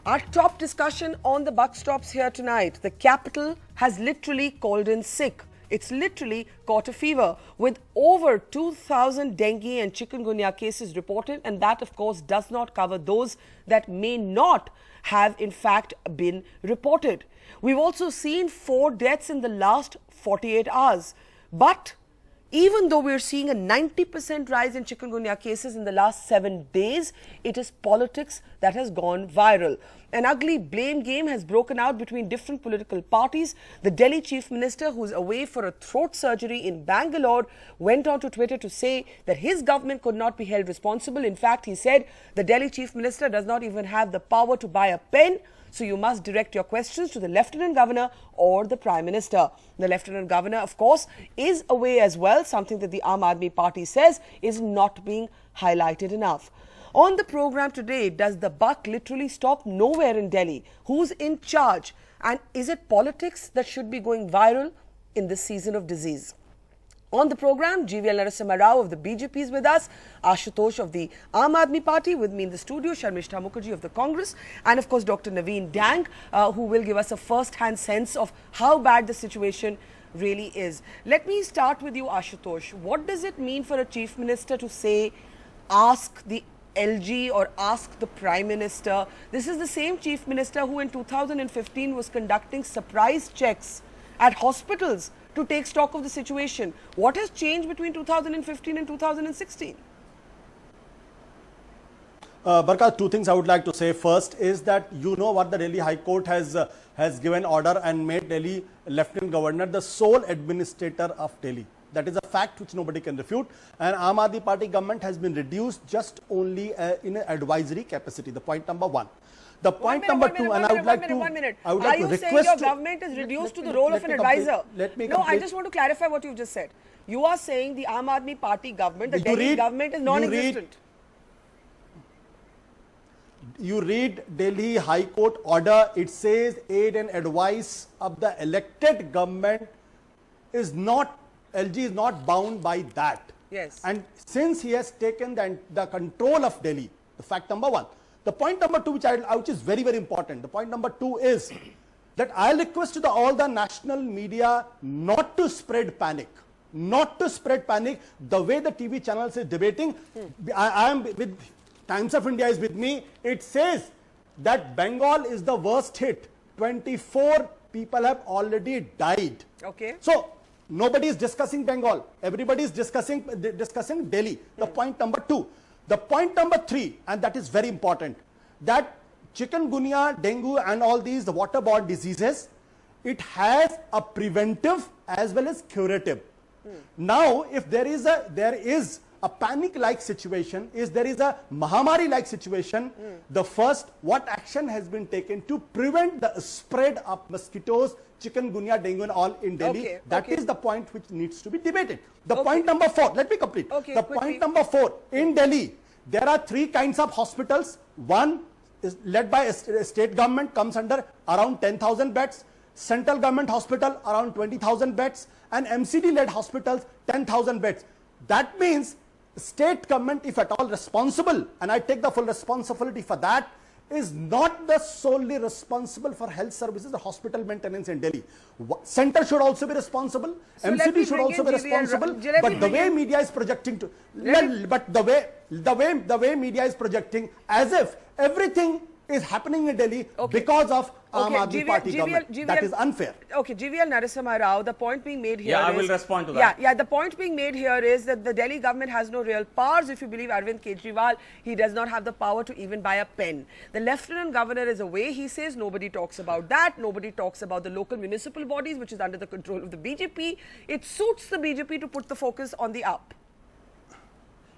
Our top discussion on the buck stops here tonight. The capital has literally called in sick. It's literally caught a fever with over 2,000 dengue and chikungunya cases reported, and that of course does not cover those that may not have in fact been reported. We've also seen 4 deaths in the last 48 hours. But even though we're seeing a 90% rise in chikungunya cases in the last 7 days, it is politics that has gone viral. An ugly blame game has broken out between different political parties. The Delhi Chief Minister, who's away for a throat surgery in Bangalore, went on to Twitter to say that his government could not be held responsible. In fact, he said the Delhi Chief Minister does not even have the power to buy a pen. So you must direct your questions to the Lieutenant Governor or the Prime Minister. The Lieutenant Governor, of course, is away as well, something that the Aam Aadmi Party says is not being highlighted enough. On the program today, does the buck literally stop nowhere in Delhi? Who's in charge? And is it politics that should be going viral in this season of disease? On the program, GVL Narasimha Rao of the BJP is with us, Ashutosh of the Aam Aadmi Party, with me in the studio, Sharmishta Mukherjee of the Congress, and of course Dr. Naveen Dang, who will give us a first-hand sense of how bad the situation really is. Let me start with you, Ashutosh. What does it mean for a Chief Minister to say, ask the LG or ask the Prime Minister? This is the same Chief Minister who in 2015 was conducting surprise checks at hospitals to take stock of the situation. What has changed between 2015 and 2016? Barka, 2 things I would like to say. First is that you know what the Delhi High Court has given order and made Delhi Lieutenant Governor the sole administrator of Delhi. That is a fact which nobody can refute. And Aam Aadmi Party government has been reduced just only in an advisory capacity. The point number 1. The point number 2, and I would like to request. Are you saying your government is reduced to the role of an advisor? No, I just want to clarify what you've just said. You are saying the Aam Aadmi Party government, the Delhi government is non-existent. You read Delhi High Court order, it says aid and advice of the elected government is not, LG is not bound by that. Yes. And since he has taken the control of Delhi, the fact number 1. The point number 2, which is very, very important. The point number 2 is that I request to all the national media not to spread panic. Not to spread panic. The way the TV channels is debating, I am with Times of India is with me. It says that Bengal is the worst hit. 24 people have already died. Okay. So nobody is discussing Bengal. Everybody is discussing Delhi. The point number 2. The point number 3, and that is very important, that chikungunya, dengue and all these, the waterborne diseases, it has a preventive as well as curative. Now, if there is a panic-like situation, there is a Mahamari-like situation, the first, what action has been taken to prevent the spread of mosquitoes, chikungunya, dengue and all in Delhi? That is the point which needs to be debated. The point number 4, let me complete. The point number 4, in Delhi, there are 3 kinds of hospitals. One is led by a state government, comes under around 10,000 beds. Central government hospital around 20,000 beds, and MCD-led hospitals 10,000 beds. That means state government, if at all responsible, and I take the full responsibility for that, is not the solely responsible for health services or hospital maintenance in Delhi. Center should also be responsible, so MCD should also be responsible, but the way media is projecting to, but the way media is projecting as if everything is happening in Delhi because of Aam Aadmi Party government. That is unfair. Okay, GVL Narasimha Rao, the point being made here is... I will respond to that. Yeah, the point being made here is that the Delhi government has no real powers. If you believe Arvind Kejriwal, he does not have the power to even buy a pen. The Lieutenant Governor is away. He says nobody talks about that. Nobody talks about the local municipal bodies, which is under the control of the BJP. It suits the BJP to put the focus on the up.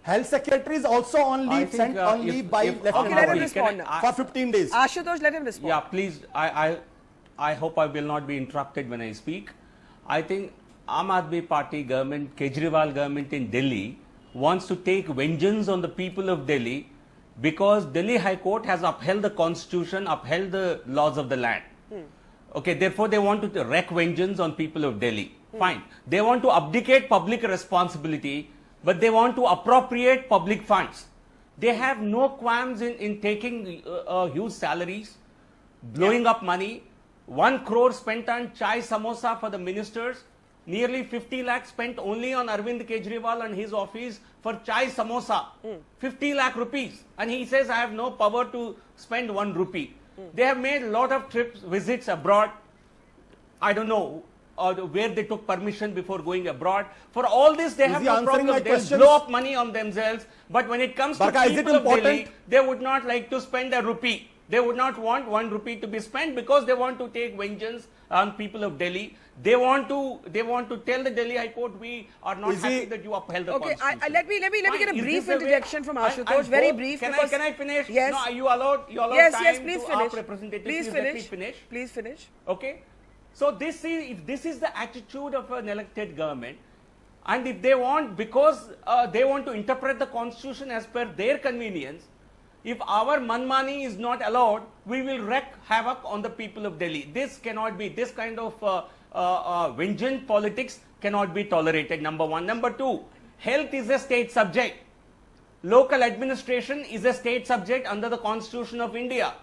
Health secretary is also only sent only by Lieutenant let him respond for 15 days. Ashutosh, let him respond. Yeah, please. I hope I will not be interrupted when I speak. I think Aam Aadmi Party government, Kejriwal government in Delhi wants to take vengeance on the people of Delhi because Delhi High Court has upheld the constitution, upheld the laws of the land. Okay, therefore they want to wreak vengeance on people of Delhi. Fine. They want to abdicate public responsibility, but they want to appropriate public funds. They have no qualms in taking huge salaries blowing up money, 1 crore spent on chai samosa for the ministers, nearly 50 lakhs spent only on Arvind Kejriwal and his office for chai samosa, 50 lakh rupees. And he says, I have no power to spend 1 rupee. They have made a lot of trips, visits abroad. I don't know where they took permission before going abroad. For all this, they have no problem. They'll blow up money on themselves. But when it comes to people of Delhi, they would not like to spend a rupee. They would not want 1 rupee to be spent because they want to take vengeance on people of Delhi. They want to tell the Delhi High Court, we are not happy that you upheld the constitution. Let me get a brief interjection from Ashutosh. Very brief. Can I finish? Yes. No, you allowed yes, time please to finish. our representative. Please finish. Please finish. Okay. So this is the attitude of an elected government, and if they want, because they want to interpret the constitution as per their convenience, if our manmani is not allowed, we will wreak havoc on the people of Delhi. This cannot be, this kind of vengeance politics cannot be tolerated, number one. Number two, health is a state subject. Local administration is a state subject under the Constitution of India.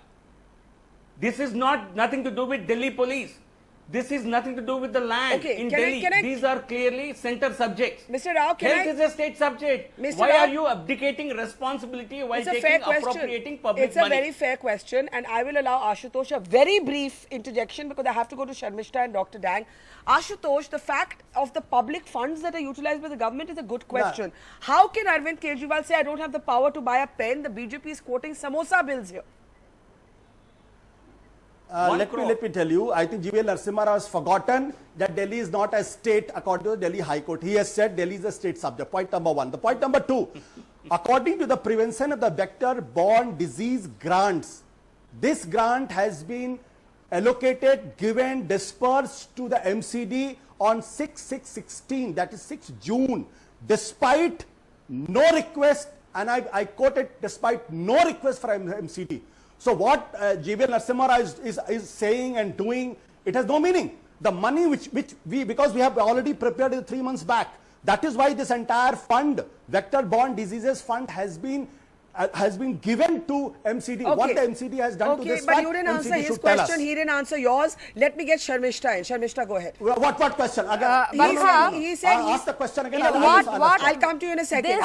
This is nothing to do with Delhi police. This is nothing to do with the land in Delhi. These are clearly center subjects. Mr. Rao, health is a state subject. Why are you abdicating responsibility while appropriating public money? It's a very fair question, and I will allow Ashutosh a very brief interjection because I have to go to Sharmishta and Dr. Dang. Ashutosh, the fact of the public funds that are utilized by the government is a good question. How can Arvind Kejriwal say, I don't have the power to buy a pen? The BJP is quoting samosa bills here. Let me tell you, I think GVL Narasimha Rao has forgotten that Delhi is not a state according to the Delhi High Court. He has said Delhi is a state subject. Point number one. The point number two, according to the Prevention of the Vector-Borne Disease grants, this grant has been allocated, given, dispersed to the MCD on 6/6/16, that is 6 June, despite no request, and I quote it, despite no request from MCD. So what GVL Narasimha Rao is saying and doing, it has no meaning. The money because we have already prepared it 3 months back. That is why this entire fund, Vector-Borne Diseases Fund, has been given to MCD. Okay. What the MCD has done to this but fund, you didn't answer MCD his question, he didn't answer yours. Let me get Sharmishta in. Sharmishta, go ahead. What question? He said ask the question again. I'll come to you in a second.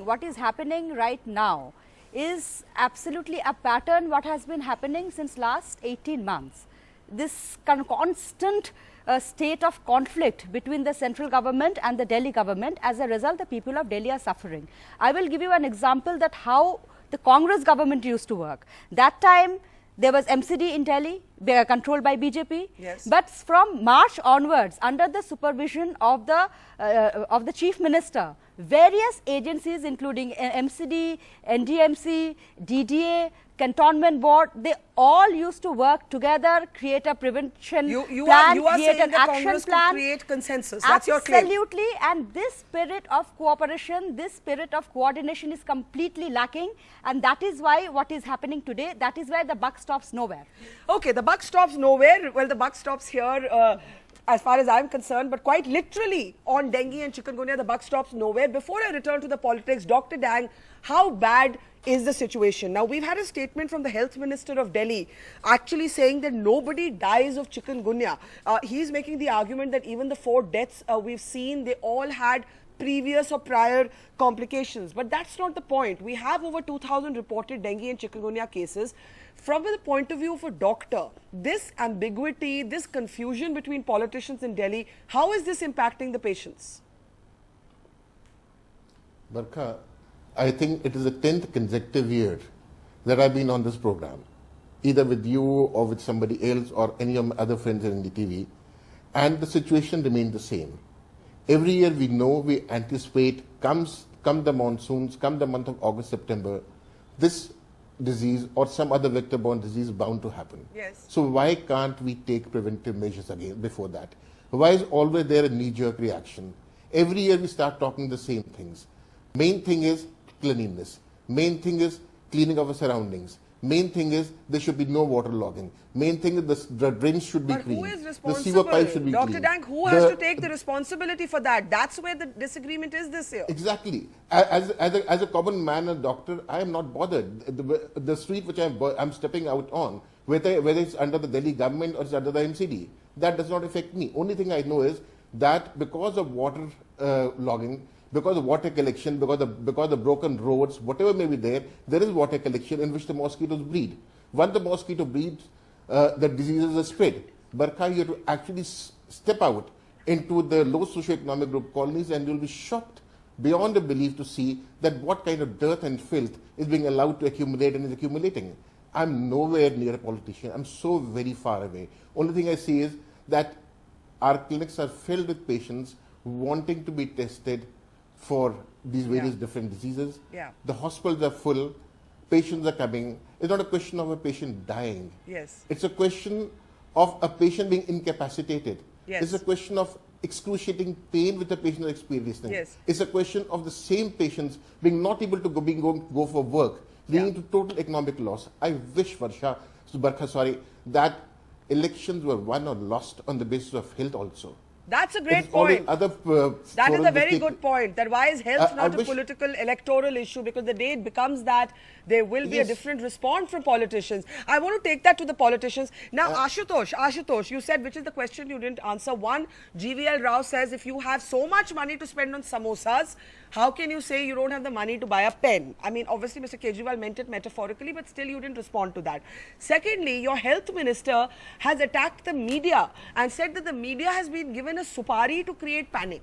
What is happening right now is absolutely a pattern what has been happening since last 18 months. This constant state of conflict between the central government and the Delhi government. As a result, the people of Delhi are suffering. I will give you an example that how the Congress government used to work. That time there was MCD in Delhi, controlled by BJP. Yes. But from March onwards, under the supervision of the Chief Minister, various agencies including MCD, NDMC, DDA, Cantonment Board, they all used to work together, create a prevention plan, create an action plan. Create consensus. That's your claim. Absolutely. And this spirit of cooperation, this spirit of coordination is completely lacking. And that is why what is happening today, that is why the buck stops nowhere. Okay, the buck stops nowhere. Well, the buck stops here as far as I'm concerned, but quite literally on dengue and chikungunya, the buck stops nowhere. Before I return to the politics, Dr. Dang, how bad is the situation? Now, we've had a statement from the Health Minister of Delhi actually saying that nobody dies of chikungunya. He's making the argument that even the 4 deaths we've seen, they all had previous or prior complications. But that's not the point. We have over 2,000 reported dengue and chikungunya cases. From the point of view of a doctor, this ambiguity, this confusion between politicians in Delhi, how is this impacting the patients? Barkha, I think it is the 10th consecutive year that I've been on this program, either with you or with somebody else or any of my other friends in NDTV, and the situation remained the same. Every year we know, we anticipate, come the monsoons, come the month of August, September, this disease or some other vector-borne disease is bound to happen. Yes. So why can't we take preventive measures again before that? Why is always there a knee-jerk reaction? Every year we start talking the same things. Main thing is cleanliness. Main thing is cleaning of our surroundings. Main thing is there should be no water logging. Main thing is the drains should be But clean. who is The responsible? sewer pipes should be Dr. clean. Dank, who has to take the responsibility for that? That's where the disagreement is this year. Exactly. As a common man and doctor, I am not bothered. The street which I'm stepping out on, whether it's under the Delhi government or it's under the MCD, that does not affect me. Only thing I know is that because of water logging, because of water collection, because of broken roads, whatever may be there is water collection in which the mosquitoes breed. Once the mosquito breeds, the diseases are spread. Barkha, you have to actually step out into the low socioeconomic group colonies and you'll be shocked beyond a belief to see that what kind of dirt and filth is being allowed to accumulate and is accumulating. I'm nowhere near a politician. I'm so very far away. Only thing I see is that our clinics are filled with patients wanting to be tested for these various different diseases. Yeah. The hospitals are full. Patients are coming. It's not a question of a patient dying. Yes. It's a question of a patient being incapacitated. Yes. It's a question of excruciating pain with the patient is experiencing. Yes. It's a question of the same patients being not able to go for work, leading to total economic loss. I wish, Barkha, that elections were won or lost on the basis of health also. That's a great It's always point. other, That is forums a very take- good point. That why is health I not a wish- political electoral issue? Because the day it becomes that, there will be a Yes. different response from politicians. I want to take that to the politicians. Now, Ashutosh, you said, which is the question you didn't answer. One, GVL Rao says, if you have so much money to spend on samosas, how can you say you don't have the money to buy a pen? I mean, obviously, Mr. Kejriwal meant it metaphorically, but still you didn't respond to that. Secondly, your health minister has attacked the media and said that the media has been given a supari to create panic.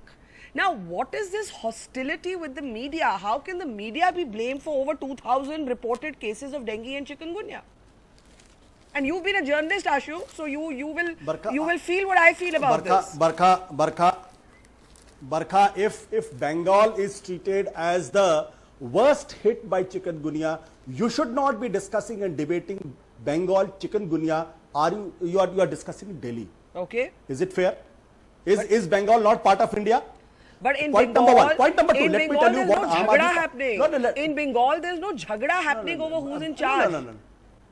Now, what is this hostility with the media? How can the media be blamed for over 2,000 reported cases of dengue and chikungunya? And you've been a journalist, Ashu, so you will feel what I feel about this. Barkha, if Bengal is treated as the worst hit by chikungunya, you should not be discussing and debating Bengal chikungunya. You are discussing Delhi. Okay. Is it fair? Is Bengal not part of India? But in Point Bengal, number one. Point number two, in let me Bengal tell you there's what no Aam jhagda Aadmi- happening. No, In Bengal, there's no jhagda happening over who's in charge. No.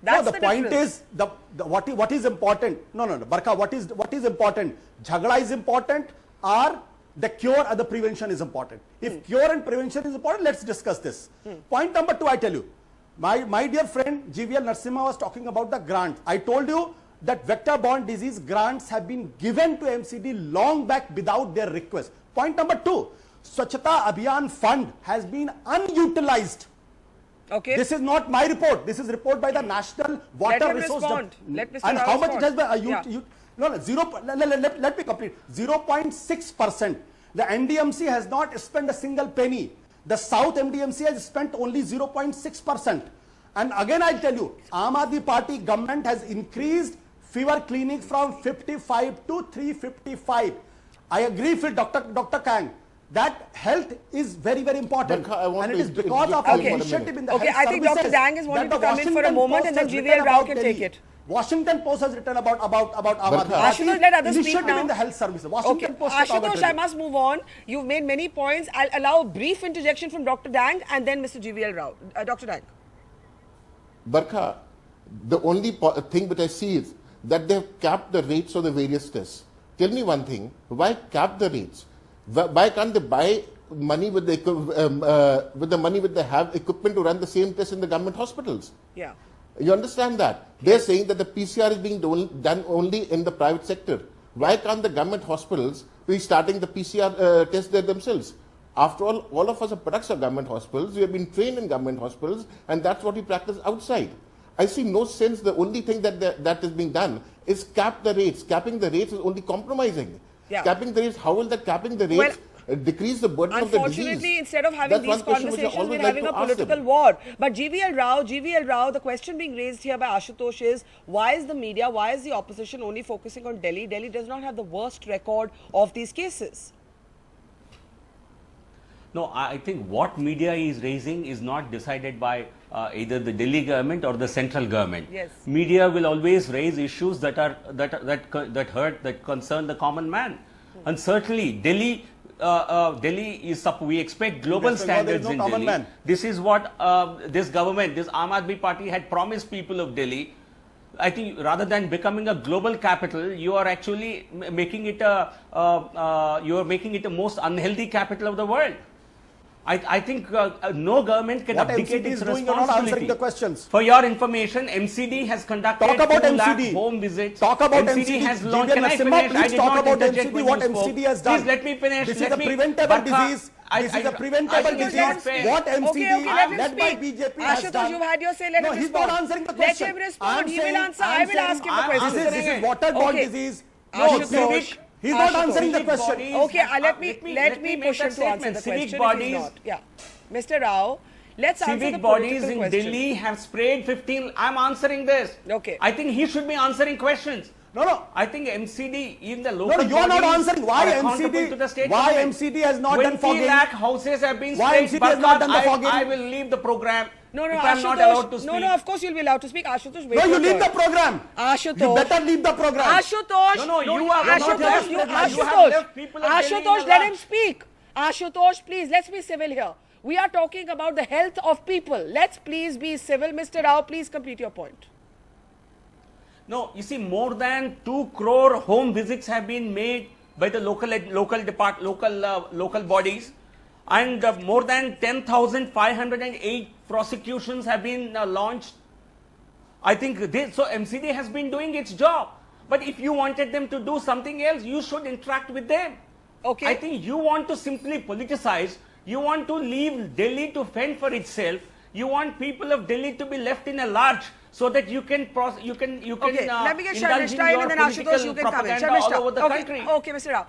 That's the point difference. is what is important. No, Barkha, what is important? Jhagda is important, or the cure or the prevention is important. If cure and prevention is important, let's discuss this. Point number two, I tell you, my dear friend GVL Narasimha was talking about the grant. I told you that vector-borne disease grants have been given to MCD long back without their request. Point number two, Swachhata Abhiyan Fund has been unutilized. Okay. This is not my report. This is report by the National Water him Resource. respond. Let Mr. And Rao how much it has respond. been? Let me complete. 0.6%. The NDMC has not spent a single penny. The South NDMC has spent only 0.6%. And again, I tell you, Aam Aadmi Party government has increased fever clinic from 55 to 355. I agree with Dr. Kang that health is very, very important. Barkha, I want and it to is because of Okay. initiative in the Okay, health I think Dr. services Dang is wanting that to the come in for a Washington moment Post and then has GVL written Rao about can Delhi. take it. Washington Post has written about Aam Aadmi Party. Ashutosh, let others speak initiative now. in the health services. Okay, Washington Post should talk Ashutosh, about I it. must move on. You've made many points. I'll allow a brief interjection from Dr. Dang and then Mr. GVL Rao. Dr. Dang. Barkha, the only thing which I see is that they have capped the rates of the various tests. Tell me one thing, why cap the rates? Why can't they buy money with the money which they have equipment to run the same tests in the government hospitals? Yeah. You understand that? They're saying that the PCR is being done only in the private sector. Why can't the government hospitals be starting the PCR test there themselves? After all of us are products of government hospitals. We have been trained in government hospitals, and that's what we practice outside. I see no sense. The only thing that is being done is cap the rates. Capping the rates is only compromising. Yeah. Capping the rates, how will that capping the rates decrease the burden of the disease? Unfortunately, instead of having That's these one question which I conversations, always we're like having to a ask them. political war. But GVL Rao, the question being raised here by Ashutosh is, why is the media, why is the opposition only focusing on Delhi? Delhi does not have the worst record of these cases. No, I think what media is raising is not decided by either the Delhi government or the central government. Yes. Media will always raise issues that concern the common man, and certainly Delhi. Delhi is we expect global West Bengal, there is standards no in common Delhi. man. This is what this government, this Aam Aadmi Party had promised people of Delhi. I think rather than becoming a global capital, you are actually making it a most unhealthy capital of the world. I think no government can What abdicate MCD its is doing, you're not answering responsibility. the questions. For your information, MCD has conducted Talk about 2 lakh MCD. home visits. Talk about MCD has MCD. launched. Can I Narasimha, finish? I please did talk not about interject MCD, when what you spoke. MCD has done. Please let me finish. This Let is a me- preventable Barkha, disease. I- This is I- a preventable I think it's not disease. fair. What MCD, Okay, let him led by speak. BJP has Ashutosh, done. you've had your say, let No, him he's respond. not answering the Let question. him respond. I'm He will saying- answer. I'm I will saying- ask him the I'm question. answering. This is waterborne Okay. disease. Ashutosh. He's not Ashutosh. answering the Civic question. bodies Okay, have- let me make push that him to answer statement. the Civic question. bodies, If he's not. Yeah. Mr. Rao, let's answer the civic bodies political in question. Delhi have sprayed 15. I'm answering this. Okay. I think he should be answering questions. No. I think MCD, even the No, local you are not bodies answering. Why are accountable MCD? to the state Why government. MCD has not done 20 fogging? lakh houses have been Why sprayed. MCD has not done the fogging? I will leave the program. No, if I'm Ashutosh. not allowed to speak. No, of course you'll be allowed to speak. Ashutosh, wait No, you your leave turn. the program. Ashutosh. You better leave the program. Ashutosh. No, you are not Ashutosh, left. you You have Ashutosh. left people of Delhi in Ashutosh, the let him lurch. speak. Ashutosh, please, let's be civil here. We are talking about the health of people. Let's please be civil. Mr. Rao, please complete your point. No, you see, more than 2 crore home visits have been made by the local bodies, and more than 10,508 prosecutions have been launched. I think so MCD has been doing its job. But if you wanted them to do something else, you should interact with them. Okay. I think you want to simply politicize. You want to leave Delhi to fend for itself. You want people of Delhi to be left in a lurch so that you can Okay, let me get indulge in Sharmishta your and then Ashutosh, political you can come in. propaganda all over the Okay, country. okay, Mr. Rao.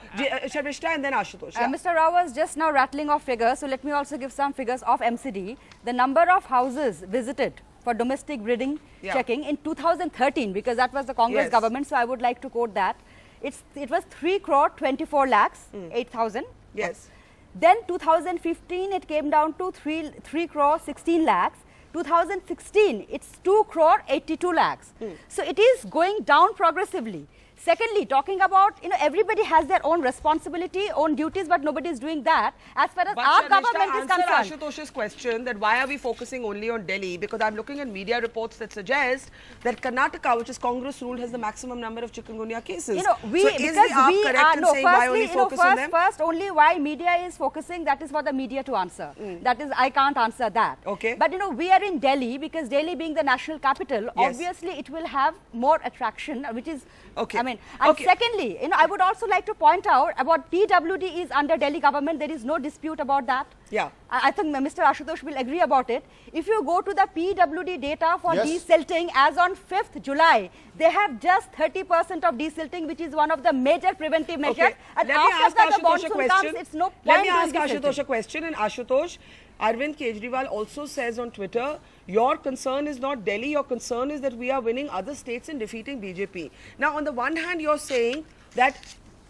Sharmishta and then Ashutosh. Yeah. Mr. Rao was just now rattling off figures, so let me also give some figures of MCD. The number of houses visited for domestic breeding checking in 2013, because that was the Congress Yes. government, so I would like to quote that. It was 3 crore 24 lakhs, 8,000. Yes. Then 2015, it came down to 3 crore 16 lakhs. 2016, it's 2 crore 82 lakhs. So it is going down progressively. Secondly, talking about, everybody has their own responsibility, own duties, but nobody is doing that. As far as But our Sharmishta, government is answer concerned. Ashutosh's question that why are we focusing only on Delhi? Because I'm looking at media reports that suggest that Karnataka, which is Congress ruled, has the maximum number of chikungunya cases. So is the AAP correct in saying why only focus on them? First, only why media is focusing, that is for the media to answer. That is, I can't answer that. Okay. But we are in Delhi, because Delhi being the national capital, obviously it will have more attraction, which is, Okay. and Okay. secondly, I would also like to point out about PWD is under Delhi government. There is no dispute about that. Yeah. I think Mr. Ashutosh will agree about it. If you go to the PWD data for Yes. desilting as on 5th July, they have just 30% of desilting, which is one of the major preventive measures. Okay. And Let me after ask that, the Ashutosh a monsoon question. comes, it's no point Let me doing ask Ashutosh desilting. a question. And Ashutosh, Arvind Kejriwal also says on Twitter, your concern is not Delhi, your concern is that we are winning other states and defeating BJP. Now, on the one hand, you're saying that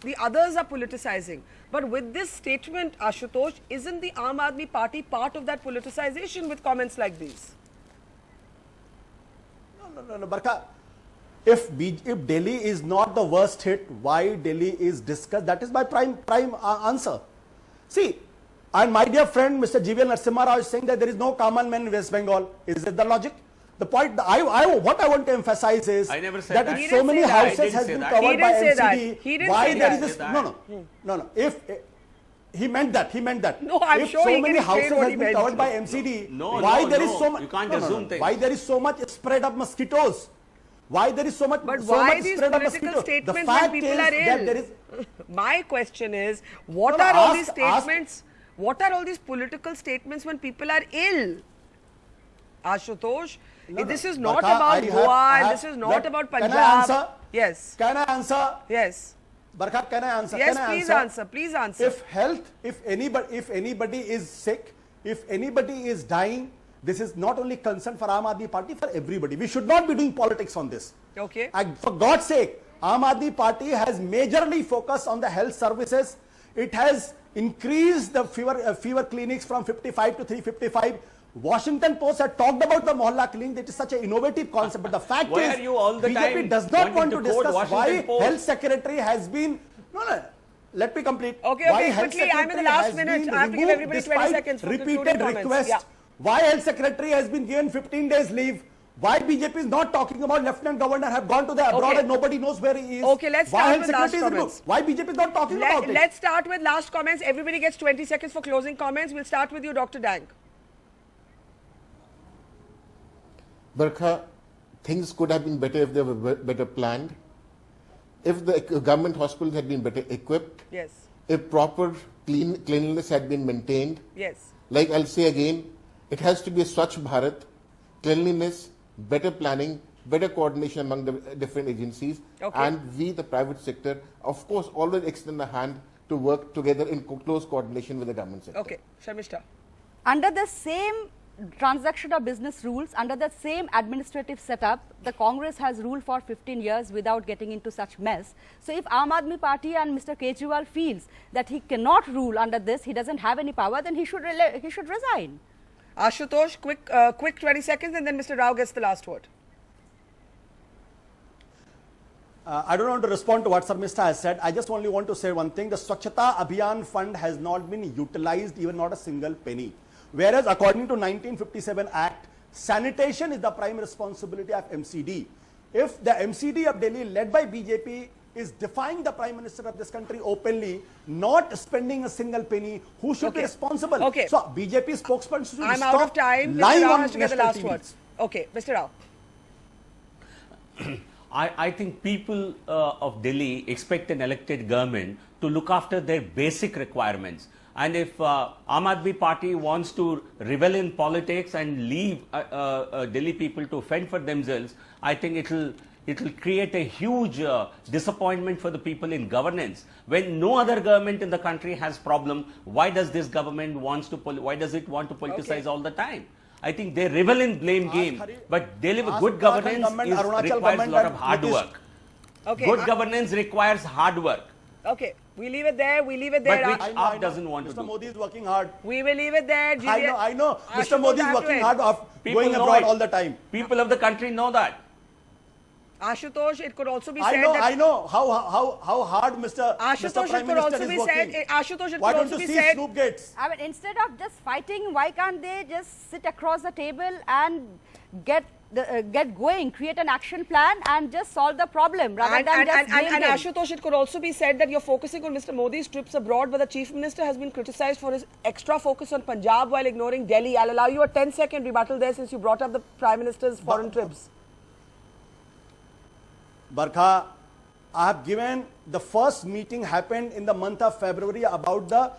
the others are politicizing. But with this statement, Ashutosh, isn't the Aam Aadmi Party part of that politicization with comments like these? No, Barkha. If Delhi is not the worst hit, why Delhi is discussed? That is my prime answer. See, and my dear friend Mr. GVL Narasimha Rao is saying that there is no common man in West Bengal. Is it the logic? The point, what I want to emphasize is I never said that that. if He so didn't many say that. houses I didn't has say been that. covered He by didn't say that. MCD, He didn't why say there that. is this? No. If he meant that. No, I'm if sure so he many can explain houses what has he been meant. covered by MCD, No, why no, there is no. so much? You can't assume things. Why there is so much spread of mosquitoes? Why there is so much? But so why much these spread of political mosquitoes? statements The when fact people is are that ill? there is. My question is, what No, are all ask- these statements? What are all these political statements when people are ill? Ashutosh, this is not Barkha, about Goa, and this is not about Punjab. Can I answer? Yes. Can I answer? Yes. Barkha, can I answer? Yes, Can I please answer. Please answer. If anybody is sick, if anybody is dying, this is not only concern for Aam Aadmi Party, for everybody. We should not be doing politics on this. Okay. And for God's sake, Aam Aadmi Party has majorly focused on the health services. It has increased the fever clinics from 55 to 355. Washington Post had talked about the Mohalla clinic. That is such an innovative concept. But the fact Why is, are you all the BJP time does not want wanting to to quote discuss Washington why Post? health secretary has been Let me complete. Okay, Why okay, Health quickly, I'm in the Secretary last has minute. been I have to give removed everybody 20 despite seconds for repeated concluding comments. requests. Yeah. Why Health Secretary has been given 15 days leave. Why BJP is not talking about Lieutenant Governor have gone to the abroad Okay. and nobody knows where he is. Okay, let's Why start Health with last Secretary is comments. removed? Why BJP is not talking about it? Let's start with last comments. Everybody gets 20 seconds for closing comments. We'll start with you, Dr. Dank. Barkha, things could have been better if they were better planned. If the government hospitals had been better equipped, Yes. if proper cleanliness had been maintained, Yes. like I'll say again, it has to be a Swachh Bharat, cleanliness, better planning, better coordination among the different agencies, Okay. and we, the private sector, of course, always extend a hand to work together in close coordination with the government sector. Okay, Sharmishta. Under the same transaction or business rules, under the same administrative setup, the Congress has ruled for 15 years without getting into such mess. So if Aam Aadmi Party and Mr. Kejriwal feels that he cannot rule under this, he doesn't have any power, then he should resign. Ashutosh, quick 20 seconds, and then Mr. Rao gets the last word. I don't want to respond to what Sharmishta has said. I just only want to say one thing. The Swachhata Abhiyan fund has not been utilized, even not a single penny. Whereas according to 1957 Act, sanitation is the prime responsibility of MCD. If the MCD of Delhi led by BJP is defying the Prime Minister of this country openly, not spending a single penny, who should be Okay. responsible? Okay. So BJP spokesperson should I'm stop out of time. lying Mr. Rao on has to get the national last TVs. words. Okay, Mr. Rao. I think people of Delhi expect an elected government to look after their basic requirements. And if Aam Aadmi Party wants to revel in politics and leave Delhi people to fend for themselves, I think it'll create a huge disappointment for the people in governance. When no other government in the country has problem, why does this government want to politicize all the time? I think they revel in blame game, but deliver good governance requires a lot of hard work. Okay. Good governance requires hard work, Okay, we leave it there. We leave it but there. which AAP doesn't want to Mr. do. Modi is working hard. We will leave it there. I know. Mr. Ashutosh, Modi is I have to working end. hard of People going know abroad it. all the time. People of the country know that. Ashutosh, it could also be said I that... know how hard Mr. Ashutosh, Prime it could Minister also is be working. said... Ashutosh, it Why could don't also you be see said... Snoop Gates? I mean, instead of just fighting, why can't they just sit across the table and get going, create an action plan and just solve the problem rather than just blame And him. Ashutosh, it could also be said that you're focusing on Mr. Modi's trips abroad, but the Chief Minister has been criticized for his extra focus on Punjab while ignoring Delhi. I'll allow you a 10-second rebuttal there since you brought up the Prime Minister's foreign trips. Barkha, I have given the first meeting happened in the month of February about the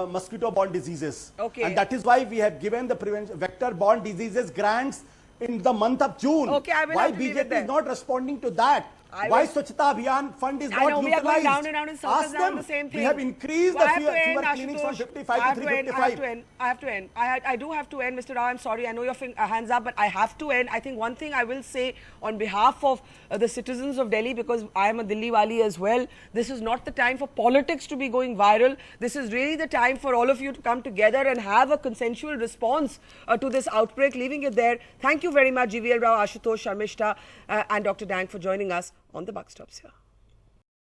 mosquito-borne diseases. Okay. And that is why we have given the vector-borne diseases grants in the month of June. Okay, I will why have to leave it BJP there. is not responding to that? I Why will- Swachhata Abhiyan fund is I not know, we are utilized? going round and round in circles Ask around them. the same thing. We have increased So I the have to end, fever clinics from Ashutosh. 55 I to have to end. 355. I have to end. I do have to end, Mr. Rao. I'm sorry. I know your hands up, but I have to end. I think one thing I will say on behalf of the citizens of Delhi, because I am a Delhi wali as well, this is not the time for politics to be going viral. This is really the time for all of you to come together and have a consensual response to this outbreak. Leaving it there. Thank you very much, GVL Rao, Ashutosh, Sharmishta, and Dr. Dank for joining us on the Buck Stops here.